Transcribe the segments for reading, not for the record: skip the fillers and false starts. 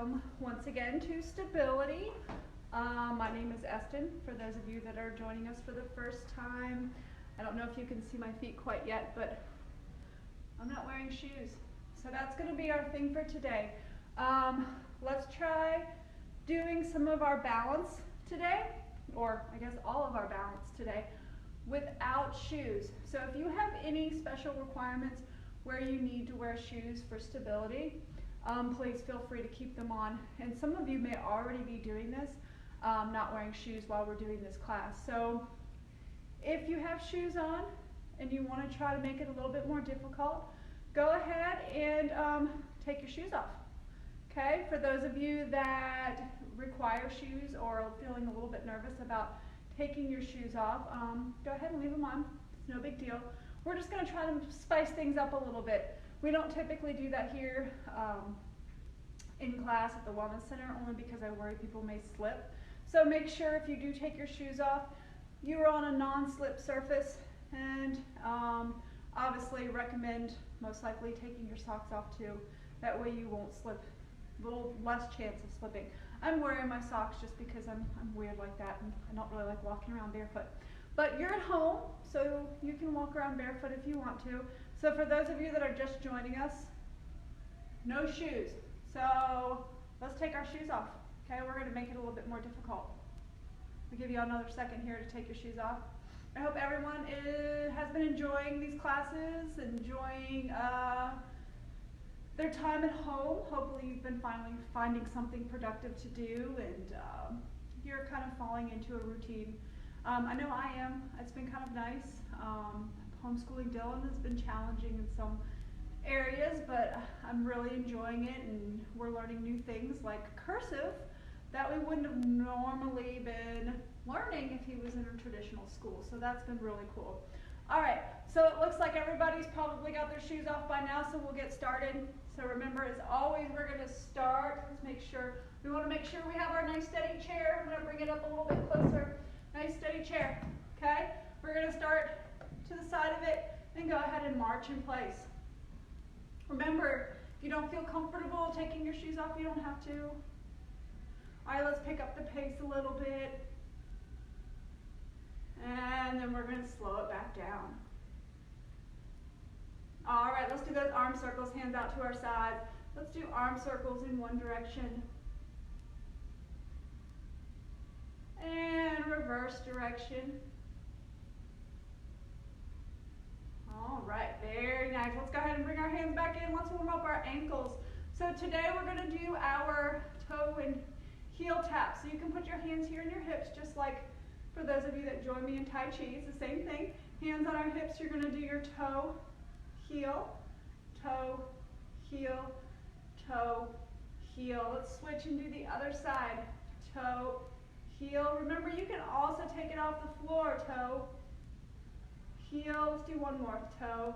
welcome once again to Stability. My name is Estyn, for those of you that are joining us for the first time. I don't know if you can see my feet quite yet, but I'm not wearing shoes. So that's going to be our thing for today. Let's try doing some of our balance today, or I guess all of our balance today, without shoes. So if you have any special requirements where you need to wear shoes for stability, please feel free to keep them on. And some of you may already be doing this, not wearing shoes while we're doing this class. So if you have shoes on and you want to try to make it a little bit more difficult, go ahead and take your shoes off. Okay, for those of you that require shoes or are feeling a little bit nervous about taking your shoes off, go ahead and leave them on. It's no big deal. We're just going to try to spice things up a little bit. We don't typically do that here in class at the Wellness Center, only because I worry people may slip. So make sure if you do take your shoes off, you're on a non-slip surface, and obviously recommend most likely taking your socks off too. That way you won't slip, a little less chance of slipping. I'm wearing my socks just because I'm weird like that, and I don't really like walking around barefoot. But you're at home, so you can walk around barefoot if you want to. So for those of you that are just joining us, no shoes. So let's take our shoes off. Okay, we're going to make it a little bit more difficult. I'll give you another second here to take your shoes off. I hope everyone has been enjoying these classes, enjoying their time at home. Hopefully you've been finally finding something productive to do, and you're kind of falling into a routine. I know I am. It's been kind of nice. Homeschooling Dylan has been challenging in some areas, but I'm really enjoying it, and we're learning new things like cursive that we wouldn't have normally been learning if he was in a traditional school. So that's been really cool. All right, so it looks like everybody's probably got their shoes off by now, so we'll get started. So remember, as always, we're going to start. Let's make sure, we want to make sure we have our nice steady chair. I'm going to bring it up a little bit closer. Nice steady chair, okay? We're going to start to the side of it and go ahead and march in place. Remember, if you don't feel comfortable taking your shoes off, you don't have to. All right, let's pick up the pace a little bit. And then we're going to slow it back down. All right, let's do those arm circles, hands out to our sides. Let's do arm circles in one direction. And reverse direction. All right, very nice. Let's go ahead and bring our hands back in. Let's warm up our ankles. So today we're going to do our toe and heel taps. So you can put your hands here in your hips, just like for those of you that join me in Tai Chi. It's the same thing. Hands on our hips, you're going to do your toe, heel, toe, heel, toe, heel. Let's switch and do the other side. Toe, heel. Remember, you can also take it off the floor. Toe, heel. Let's do one more. Toe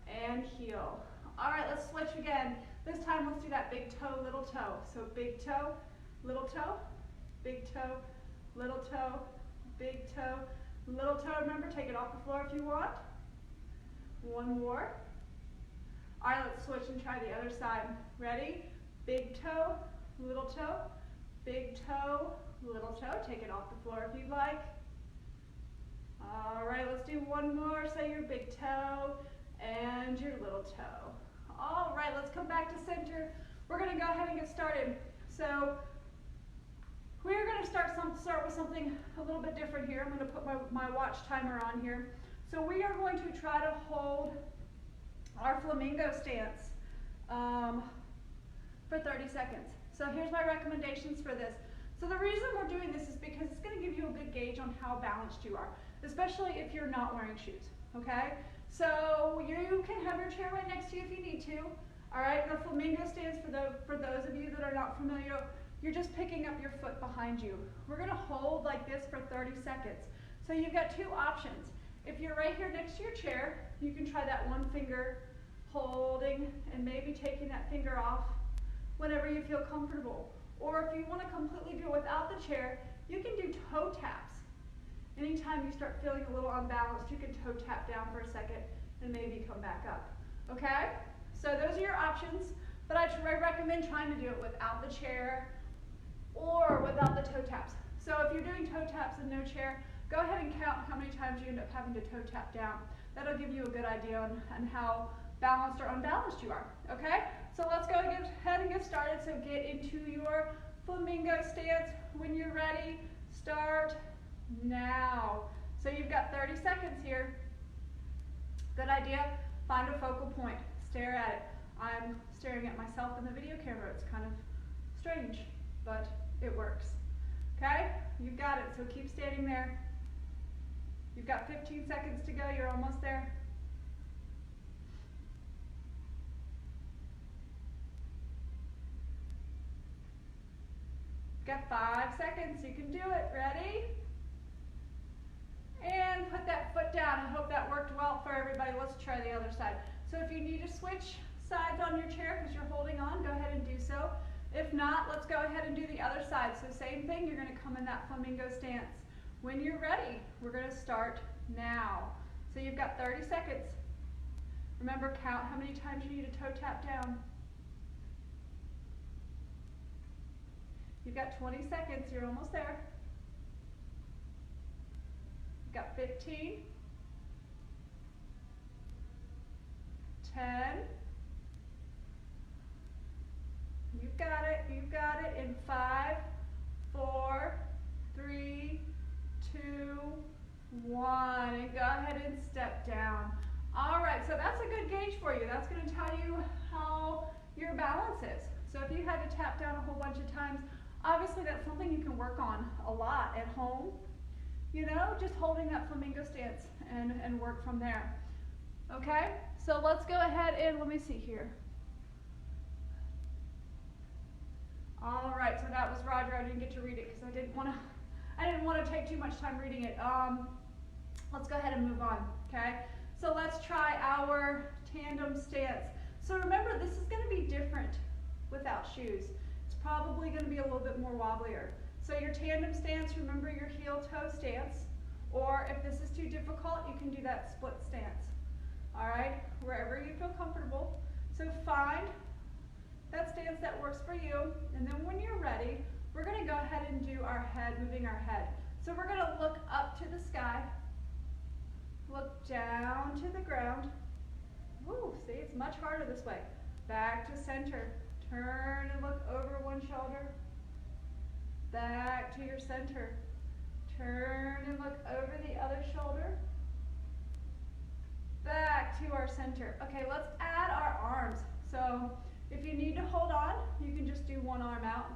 and heel. All right, let's switch again. This time, let's do that big toe, little toe. So big toe, little toe, big toe, little toe, big toe, little toe. Remember, take it off the floor if you want. One more. All right, let's switch and try the other side. Ready? Big toe, little toe, big toe, little toe. Take it off the floor if you'd like. All right, let's do one more. Say your big toe and your little toe. All right, let's come back to center. We're going to go ahead and get started. So we're going to start with something a little bit different here. I'm going to put my watch timer on here. So we are going to try to hold our flamingo stance for 30 seconds. So here's my recommendations for this. So the reason we're doing this is because it's going to give you a good gauge on how balanced you are, especially if you're not wearing shoes, okay? So you can have your chair right next to you if you need to. All right, the flamingo stance, for those of you that are not familiar, you're just picking up your foot behind you. We're going to hold like this for 30 seconds. So you've got two options. If you're right here next to your chair, you can try that one finger holding and maybe taking that finger off whenever you feel comfortable. Or if you want to completely do it without the chair, you can do toe taps. Anytime you start feeling a little unbalanced, you can toe tap down for a second and maybe come back up. Okay? So those are your options. but I recommend trying to do it without the chair or without the toe taps. So if you're doing toe taps and no chair, go ahead and count how many times you end up having to toe tap down. That'll give you a good idea on how balanced or unbalanced you are, okay? So let's go ahead and get started. So get into your flamingo stance. When you're ready, start now. So you've got 30 seconds here. Good idea. Find a focal point. Stare at it. I'm staring at myself in the video camera. It's kind of strange, but it works. Okay? You've got it. So keep standing there. You've got 15 seconds to go. You're almost there. Got 5 seconds. You can do it. Ready? And put that foot down. I hope that worked well for everybody. Let's try the other side. So if you need to switch sides on your chair because you're holding on, go ahead and do so. If not, let's go ahead and do the other side. So same thing, you're going to come in that flamingo stance. When you're ready, we're going to start now. So you've got 30 seconds. Remember, count how many times you need to toe tap down. You've got 20 seconds. You're almost there. You've got 15, 10, you've got it, in 5, 4, 3, 2, 1, and go ahead and step down. All right, so that's a good gauge for you. That's going to tell you how your balance is. So if you had to tap down a whole bunch of times, obviously that's something you can work on a lot at home. You know, just holding that flamingo stance and work from there. Okay, so let's go ahead and let me see here. All right, so that was Roger. I didn't get to read it because I didn't want to take too much time reading it. Let's go ahead and move on. Okay, so let's try our tandem stance. So remember, this is going to be different without shoes. It's probably going to be a little bit more wobblier. So your tandem stance, remember your heel-toe stance, or if this is too difficult, you can do that split stance. All right, wherever you feel comfortable. So find that stance that works for you, and then when you're ready, we're going to go ahead and do our head, moving our head. So we're going to look up to the sky, look down to the ground. Ooh, see, it's much harder this way. Back to center, turn and look over one shoulder. Back to your center. Turn and look over the other shoulder. Back to our center. Okay, let's add our arms. So if you need to hold on, you can just do one arm out.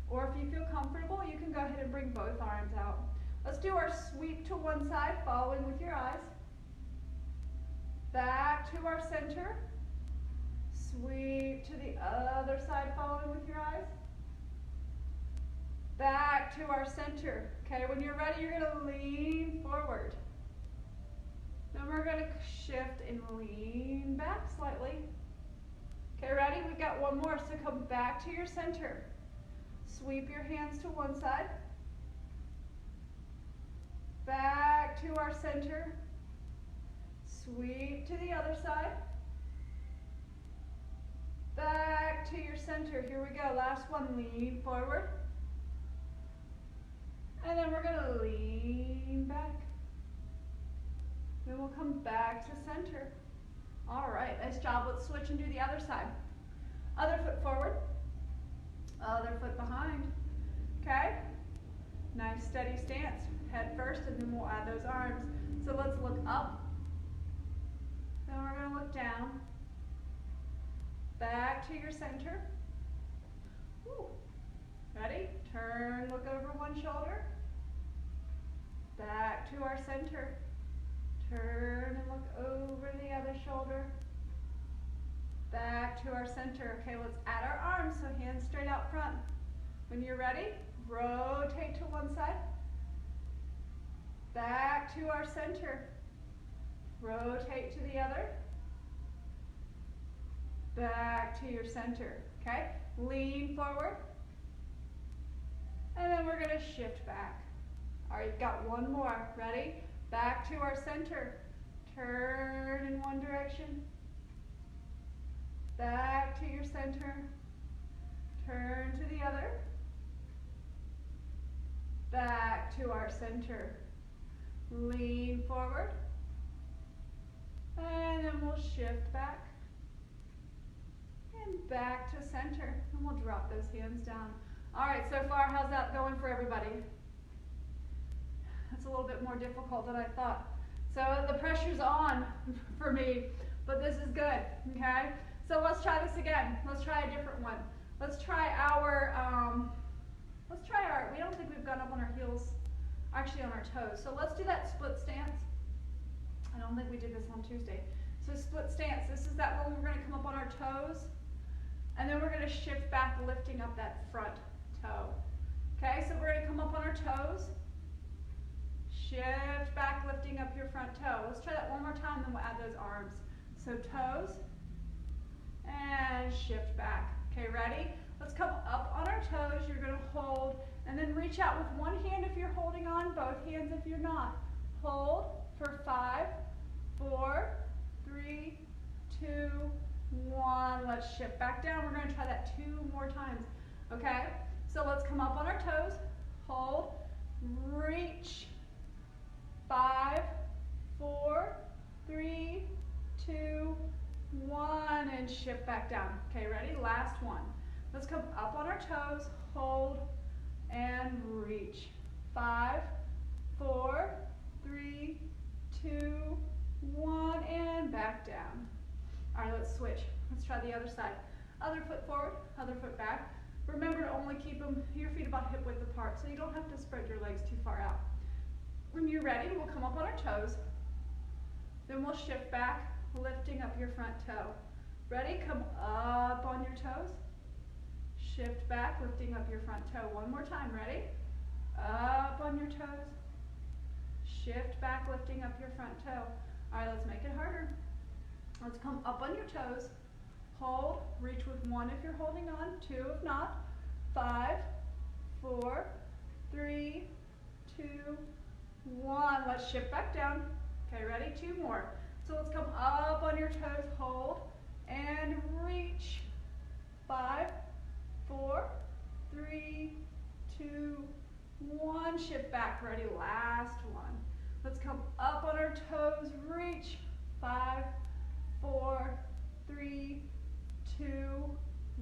Or if you feel comfortable, you can go ahead and bring both arms out. Let's do our sweep to one side, following with your eyes. Back to our center. Sweep to the other side, following with your eyes. Back to our center. Okay, when you're ready, you're going to lean forward. Then we're going to shift and lean back slightly. Okay, ready? We've got one more. So come back to your center. Sweep your hands to one side. Back to our center. Sweep to the other side. Back to your center. Here we go. Last one. Lean forward. And then we're going to lean back. Then we'll come back to center. All right, nice job. Let's switch and do the other side. Other foot forward. Other foot behind. Okay? Nice steady stance. Head first, and then we'll add those arms. So let's look up. Then we're going to look down. Back to your center. Woo. Ready? Turn, look over one shoulder. Back to our center. Turn and look over the other shoulder. Back to our center. Okay, let's add our arms, so hands straight out front. When you're ready, rotate to one side. Back to our center. Rotate to the other. Back to your center. Okay, lean forward. And then we're going to shift back. All right, you've got one more. Ready? Back to our center. Turn in one direction. back to your center, turn to the other, back to our center, lean forward, and then we'll shift back, and back to center, and we'll drop those hands down. All right, so far, how's that going for everybody? That's a little bit more difficult than I thought. So the pressure's on for me, but this is good, okay? So let's try this again. Let's try a different one. Let's try our, we don't think we've gone up on our heels, actually on our toes. So let's do that split stance. I don't think we did this on Tuesday. So split stance, this is that one we're gonna come up on our toes, and then we're gonna shift back, lifting up that front toe. Okay, so we're gonna come up on our toes, shift back, lifting up your front toe. Let's try that one more time, then we'll add those arms. So toes, and shift back. Okay, ready? Let's come up on our toes. You're gonna hold, and then reach out with one hand if you're holding on, both hands if you're not. Hold for 5, 4, 3, 2, 1. Let's shift back down. We're gonna try that 2 more times, okay? So let's come up on our toes, hold, reach, 5, 4, 3, 2, 1, and shift back down. Okay, ready? Last one. Let's come up on our toes, hold, and reach. 5, 4, 3, 2, 1, and back down. All right, let's switch. Let's try the other side. Other foot forward, other foot back. Remember to only keep your feet about hip width apart, so you don't have to spread your legs too far out. When you're ready, we'll come up on our toes. Then we'll shift back, lifting up your front toe. Ready? Come up on your toes. Shift back, lifting up your front toe. One more time. Ready? Up on your toes. Shift back, lifting up your front toe. All right, let's make it harder. Let's come up on your toes. Hold, reach with 1 if you're holding on, 2 if not. 5, 4, 3, 2, 1. Let's shift back down. Okay, ready? 2 more. So let's come up on your toes, hold, and reach. 5, 4, 3, 2, 1. Shift back. Ready? Last one. Let's come up on our toes, reach. 5, 4, 3, 2,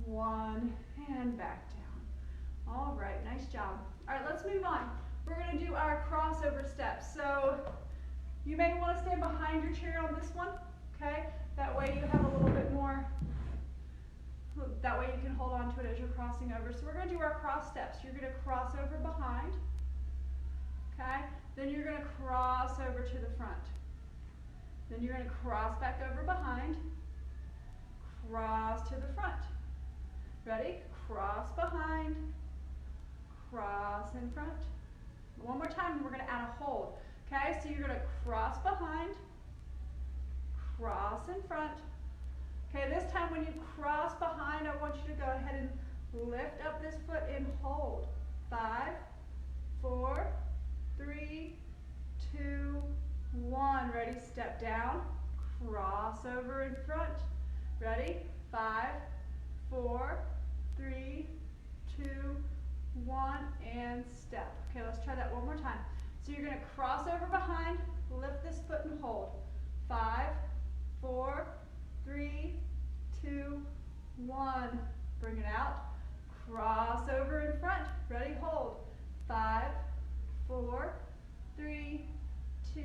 1, and back down. All right, nice job. All right, let's move on. We're going to do our crossover steps. So you may want to stand behind your chair on this one, okay? That way you have a little bit more, that way you can hold on to it as you're crossing over. So we're going to do our cross steps. You're going to cross over behind, okay? Then you're going to cross over to the front. Then you're going to cross back over behind, cross to the front. Ready? Cross behind, cross in front. One more time, and we're going to add a hold. Okay, so you're going to cross behind, cross in front. Okay, this time when you cross behind, I want you to go ahead and lift up this foot and hold. 5, 4, 3, 2, 1. Ready? Step down, cross over in front. Ready? 5, 4, 3, 2, 1, and step. Okay, let's try that one more time. So you're going to cross over behind, lift this foot and hold. 5, 4, 3, 2, 1. Bring it out. Cross over in front. Ready? Hold. 5, 4, 3, 2,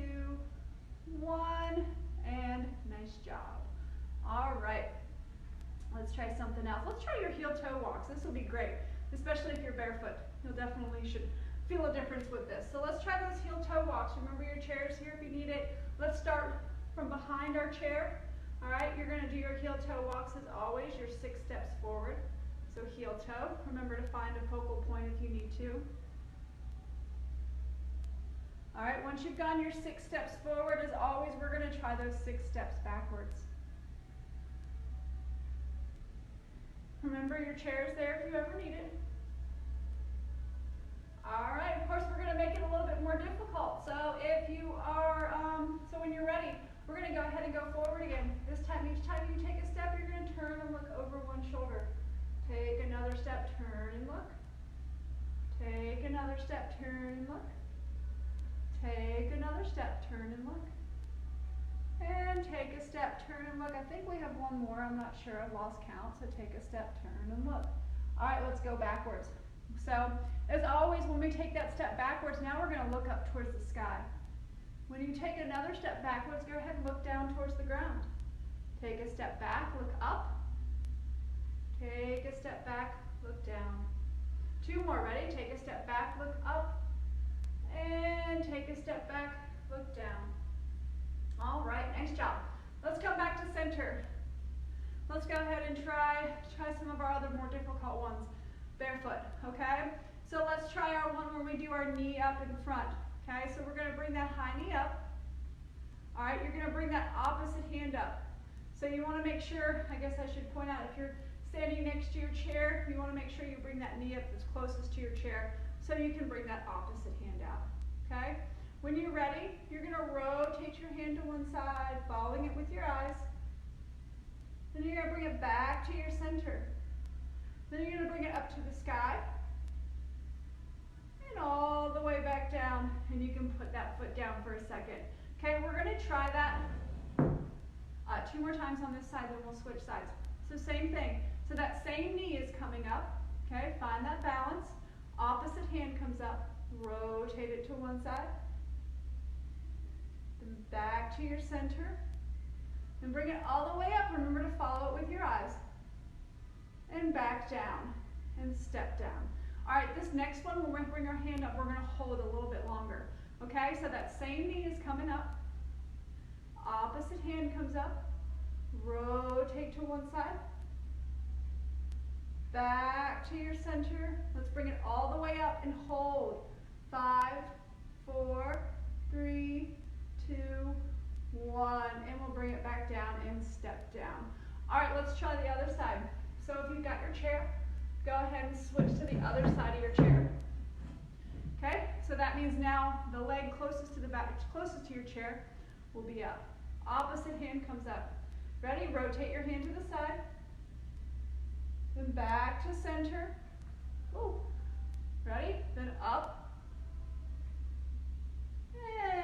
1, and nice job. All right. Let's try something else. Let's try your heel-toe walks. This will be great, especially if you're barefoot. You'll definitely should feel a difference with this. So let's try those heel-toe walks. Remember your chair is here if you need it. Let's start from behind our chair. All right, you're going to do your heel-toe walks as always. You're 6 steps forward. So heel-toe. Remember to find a focal point if you need to. All right, once you've gone your 6 steps forward, as always, we're going to try those 6 steps backwards. Remember your chair is there if you ever need it. All right, of course, we're going to make it a little bit more difficult. So if you are, so when you're ready, We're going to go ahead and go forward again. This time, each time you take a step, you're going to turn and look over one shoulder. Take another step, turn and look. Take another step, turn and look. Take another step, turn and look. And take a step, turn and look. I think we have one more. I'm not sure. I've lost count. So take a step, turn and look. All right, let's go backwards. So as always, when we take that step backwards, now we're going to look up towards the sky. When you take another step backwards, go ahead and look down towards the ground. Take a step back, look up. Take a step back, look down. Two more, ready? Take a step back, look up. And take a step back, look down. All right, nice job. Let's come back to center. Let's go ahead and try some of our other more difficult ones. Barefoot, okay? So let's try our one where we do our knee up in front. Okay, so we're going to bring that high knee up. All right, you're going to bring that opposite hand up. So you want to make sure, I guess I should point out, if you're standing next to your chair, you want to make sure you bring that knee up as closest to your chair so you can bring that opposite hand out. Okay? When you're ready, you're going to rotate your hand to one side, following it with your eyes. Then you're going to bring it back to your center. Then you're going to bring it up to the sky. And all the way back down, and you can put that foot down for a second. Okay, we're going to try that 2 more times on this side, then we'll switch sides. So same thing. So that same knee is coming up. Okay, find that balance. Opposite hand comes up. Rotate it to one side. Then back to your center. Then bring it all the way up. Remember to follow it with your eyes. And back down. And step down. All right, this next one, when we bring our hand up, we're going to hold a little bit longer. Okay, so that same knee is coming up. Opposite hand comes up. Rotate to one side. Back to your center. Let's bring it all the way up and hold. 5, 4, 3, 2, 1. And we'll bring it back down and step down. All right, let's try the other side. So if you've got your chair, go ahead and switch to the other side of your chair. Okay, so that means now the leg closest to the back, closest to your chair will be up. Opposite hand comes up. Ready? Rotate your hand to the side. Then back to center. Ooh. Ready? Then up.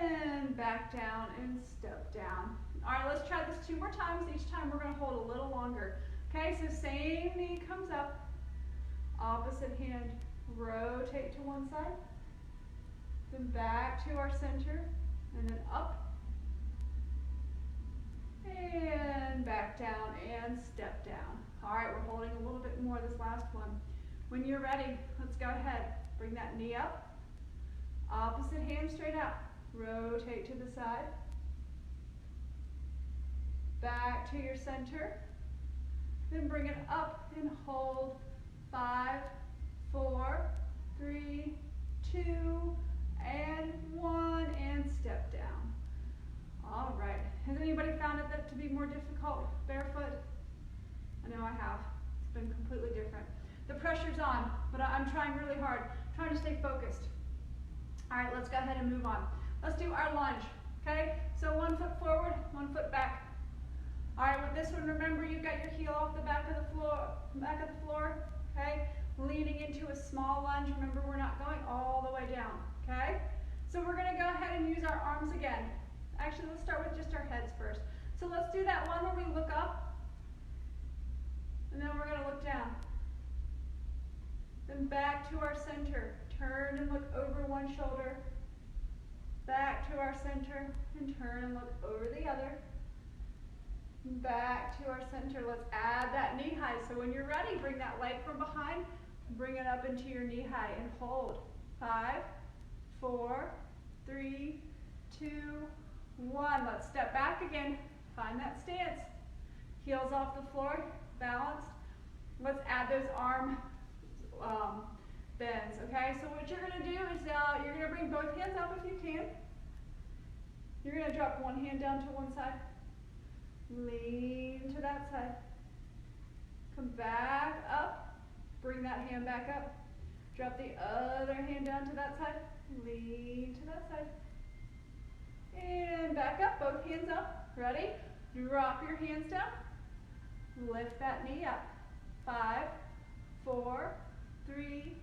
And back down and step down. All right, let's try this 2 more times. Each time we're going to hold a little longer. Okay, so same knee comes up. Opposite hand, rotate to one side. Then back to our center. And then up. And back down and step down. All right, we're holding a little bit more this last one. When you're ready, let's go ahead. Bring that knee up. Opposite hand straight out. Rotate to the side. Back to your center. Then bring it up and hold. 5, 4, 3, 2, and 1, and step down. All right. Has anybody found it to be more difficult barefoot? I know I have. It's been completely different. The pressure's on, but I'm trying really hard, trying to stay focused. All right, let's go ahead and move on. Let's do our lunge, okay? So 1 foot forward, 1 foot back. All right, with this one, remember you've got your heel off the back of the floor, okay? Leaning into a small lunge. Remember, we're not going all the way down, okay? So we're gonna go ahead and use our arms again. Actually, let's start with just our heads first. So let's do that one where we look up, and then we're gonna look down. Then back to our center. Turn and look over one shoulder. Back to our center, and turn and look over the other. Back to our center. Let's add that knee high. So when you're ready, bring that leg from behind, bring it up into your knee high, and hold. 5, 4, 3, 2, 1. Let's step back again. Find that stance. Heels off the floor, balanced. Let's add those arm bends, okay? So what you're going to do is you're going to bring both hands up if you can. You're going to drop one hand down to one side. Lean to that side. Come back up. Bring that hand back up. Drop the other hand down to that side. Lean to that side. And back up, both hands up. Ready? Drop your hands down. Lift that knee up. 5, 4, 3,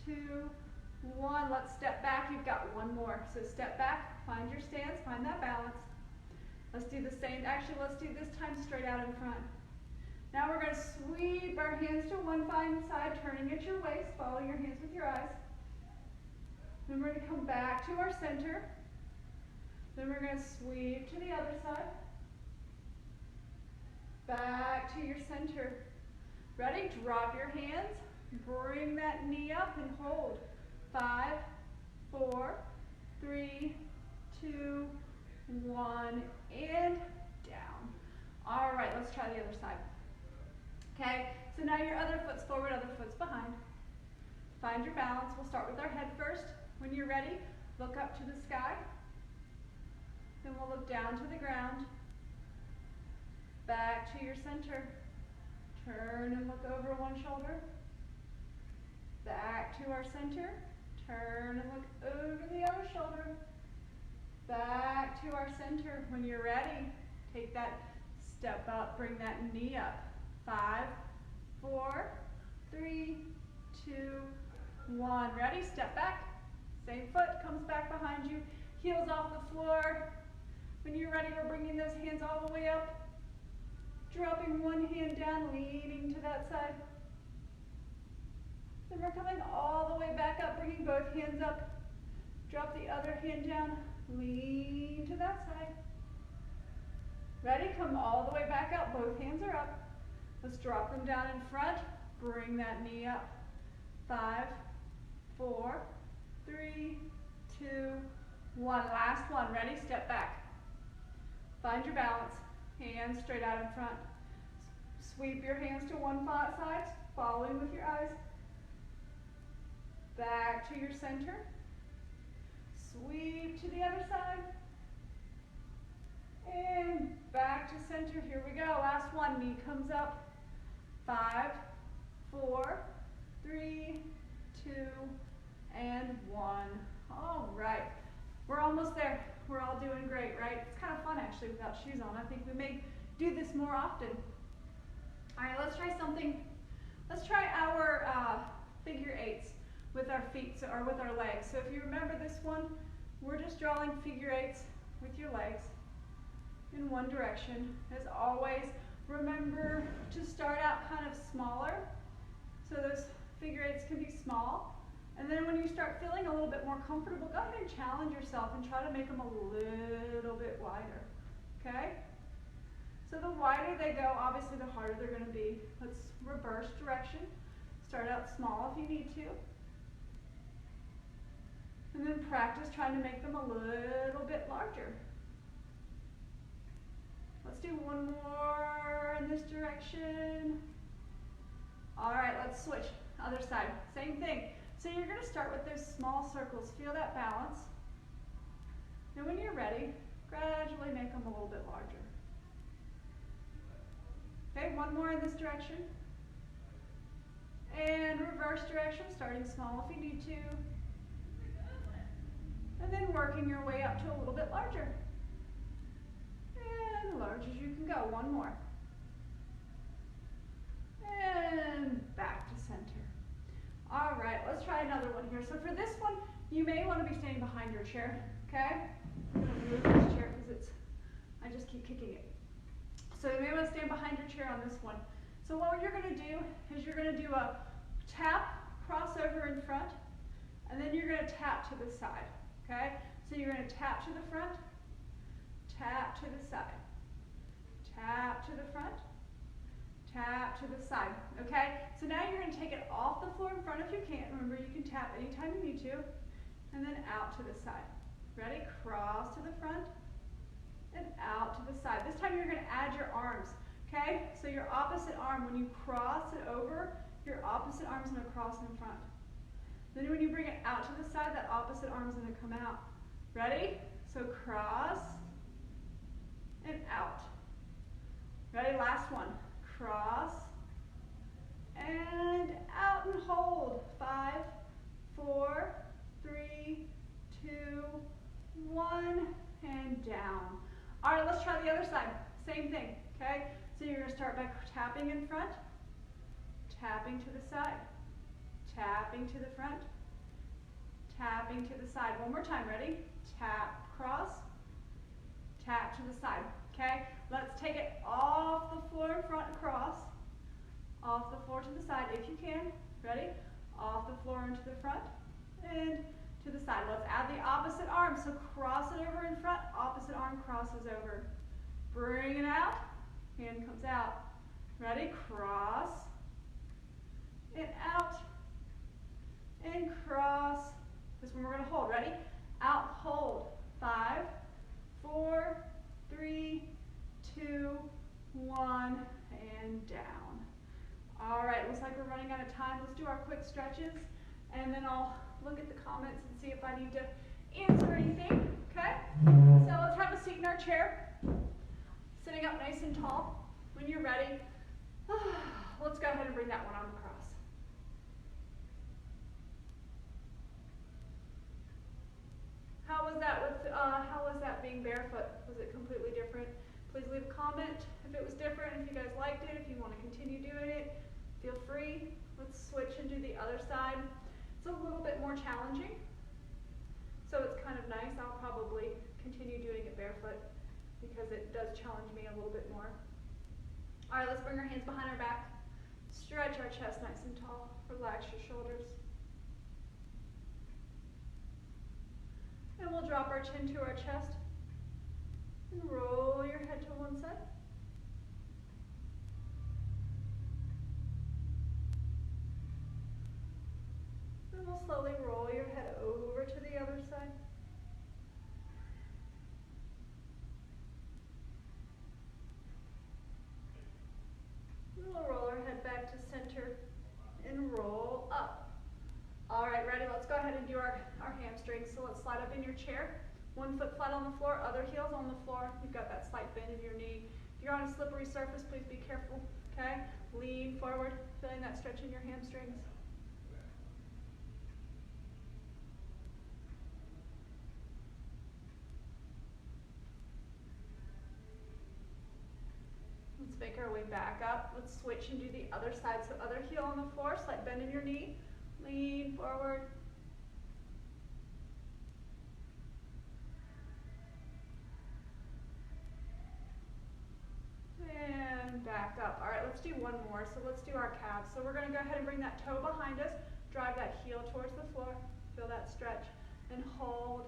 2, 1. Let's step back. You've got one more. So step back, find your stance, find that balance. Let's do the same. Actually, let's do this time straight out in front. Now we're going to sweep our hands to one side, turning at your waist, following your hands with your eyes. Then we're going to come back to our center. Then we're going to sweep to the other side. Back to your center. Ready? Drop your hands. Bring that knee up and hold. 5, 4, 3, 2, 1, and down. All right, let's try the other side. Okay, so now your other foot's forward, other foot's behind. Find your balance. We'll start with our head first. When you're ready, look up to the sky. Then we'll look down to the ground. Back to your center. Turn and look over one shoulder. Back to our center. Turn and look over the other shoulder. Back to our center. When you're ready, take that step up, bring that knee up. 5, 4, 3, 2, 1. Ready? Step back. Same foot comes back behind you. Heels off the floor. When you're ready, we're bringing those hands all the way up. Dropping one hand down, leaning to that side. Then we're coming all the way back up, bringing both hands up. Drop the other hand down, lean to that side. Ready? Come all the way back up. Both hands are up. Let's drop them down in front. Bring that knee up. 5, 4, 3, 2, 1. Last one. Ready? Step back. Find your balance. Hands straight out in front. Sweep your hands to one side, following with your eyes. Back to your center. Sweep to the other side. And back to center. Here we go. Last one. Knee comes up. 5, 4, 3, 2, and 1. All right. We're almost there. We're all doing great, right? It's kind of fun actually without shoes on. I think we may do this more often. All right, let's try something. Let's try our figure eights with our feet, or with our legs. So if you remember this one, we're just drawing figure eights with your legs in one direction. As always, remember to start out kind of smaller. So those figure eights can be small. And then when you start feeling a little bit more comfortable, go ahead and challenge yourself and try to make them a little bit wider, okay? So the wider they go, obviously the harder they're going to be. Let's reverse direction. Start out small if you need to. And then practice trying to make them a little bit larger. Let's do one more in this direction. All right, let's switch. Other side, same thing. So you're going to start with those small circles. Feel that balance. And when you're ready, gradually make them a little bit larger. Okay, one more in this direction. And reverse direction, starting small if you need to. And then working your way up to a little bit larger. And large as you can go. One more. And back to center. All right, let's try another one here. So for this one, you may want to be standing behind your chair, okay? I'm going to move this chair because I just keep kicking it. So you may want to stand behind your chair on this one. So what you're going to do is you're going to do a tap, crossover in front, and then you're going to tap to the side, okay? So you're going to tap to the front, tap to the side, tap to the front, tap to the side, okay? So now you're going to take it off the floor in front if you can. Remember, you can tap anytime you need to. And then out to the side. Ready? Cross to the front and out to the side. This time you're going to add your arms, okay? So your opposite arm, when you cross it over, your opposite arm's going to cross in front. Then when you bring it out to the side, that opposite arm's going to come out. Ready? So cross and out. Ready? Last one. Cross and out and hold. 5, 4, 3, 2, 1, and down. All right. right, let's try the other side. Same thing, okay? So you're gonna start by tapping in front, tapping to the side, tapping to the front, tapping to the side. One more time, ready? Tap, cross, tap to the side, okay? Let's take it off the floor in front, across, off the floor to the side if you can. Ready? Off the floor into the front and to the side. Let's add the opposite arm. So cross it over in front, opposite arm crosses over. Bring it out, hand comes out. Ready? Cross and out and cross. This one we're going to hold. Ready? Out, hold. 5, 4, 3, 2, 1, and down. All right, looks like we're running out of time. Let's do our quick stretches, and then I'll look at the comments and see if I need to answer anything, okay? So let's have a seat in our chair, sitting up nice and tall. When you're ready, let's go ahead and bring that one arm across. How was that being barefoot? Was it completely different? Please leave a comment if it was different, if you guys liked it, if you want to continue doing it, feel free. Let's switch and do the other side. It's a little bit more challenging, so it's kind of nice. I'll probably continue doing it barefoot because it does challenge me a little bit more. All right, let's bring our hands behind our back. Stretch our chest nice and tall. Relax your shoulders. And we'll drop our chin to our chest and roll your head to one side. And we'll slowly roll your head over to the other side. And we'll roll our head back to center and roll up. All right, ready? Let's go ahead and do our hamstrings. So let's slide up in your chair. One foot flat on the floor, other heel's on the floor. You've got that slight bend in your knee. If you're on a slippery surface, please be careful, okay? Lean forward, feeling that stretch in your hamstrings. Let's make our way back up. Let's switch and do the other side. So other heel on the floor, slight bend in your knee. Lean forward. And back up. All right, let's do one more. So let's do our calves. So we're going to go ahead and bring that toe behind us. Drive that heel towards the floor. Feel that stretch. And hold.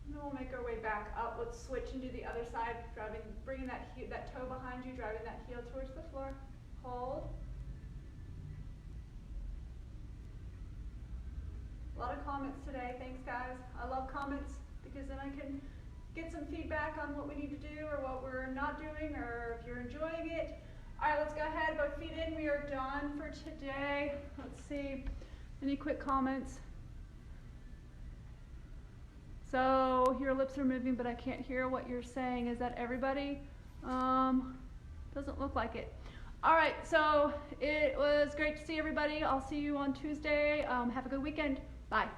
And then we'll make our way back up. Let's switch and do the other side. Bringing that toe behind you, driving that heel towards the floor. Hold. A lot of comments today. Thanks, guys. I love comments because then I can get some feedback on what we need to do or what we're not doing or if you're enjoying it. All right, let's go ahead. Both feet in. We are done for today. Let's see. Any quick comments? So your lips are moving, but I can't hear what you're saying. Is that everybody? Doesn't look like it. All right, so it was great to see everybody. I'll see you on Tuesday. Have a good weekend. Bye.